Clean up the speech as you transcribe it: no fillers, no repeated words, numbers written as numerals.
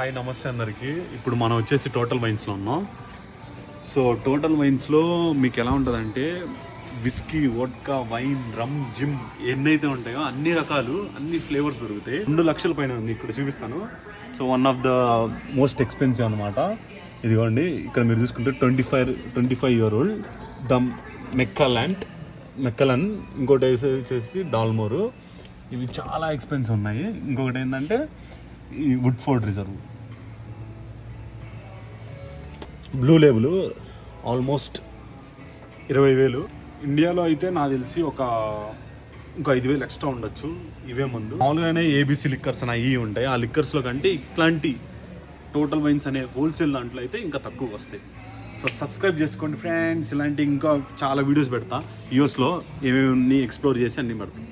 Hi నమస్తే అందరికీ. ఇప్పుడు మనం వచ్చేసి టోటల్ వైన్స్లో ఉన్నాం. సో టోటల్ వైన్స్లో మీకు ఎలా ఉంటుందంటే విస్కీ, వోడ్కా, వైన్, రమ్, జిమ్ ఎన్నైతే ఉంటాయో అన్ని రకాలు, అన్ని ఫ్లేవర్స్ దొరుకుతాయి. 2 లక్షల పైన ఉంది. ఇక్కడ చూపిస్తాను. So one of the most expensive అనమాట. ఇదిగోండి, ఇక్కడ మీరు చూసుకుంటే 25 year old ద మెక్కలన్. ఇంకోటి వచ్చేసి డాల్మోరు. ఇవి చాలా ఎక్స్పెన్సివ్ ఉన్నాయి. ఇంకొకటి ఏంటంటే ఈ వుడ్ఫోర్డ్ రిజర్వ్ బ్లూ లేబుల్ ఆల్మోస్ట్ 20,000. ఇండియాలో అయితే నాకు తెలిసి ఇంకో 5,000 ఎక్స్ట్రా ఉండొచ్చు. ఇవే ముందు మామూలుగానే ఏబీసీ లిక్కర్స్ అని అవి ఉంటాయి. ఆ లిక్కర్స్లో కంటే ఇట్లాంటి టోటల్ వైన్స్ అనే హోల్సేల్ దాంట్లో అయితే ఇంకా తక్కువ వస్తాయి. సో సబ్స్క్రైబ్ చేసుకోండి ఫ్రెండ్స్. ఇలాంటి ఇంకా చాలా వీడియోస్ పెడతా. యూఎస్లో ఏమేమి ఎక్స్ప్లోర్ చేసి అన్నీ పెడతాం.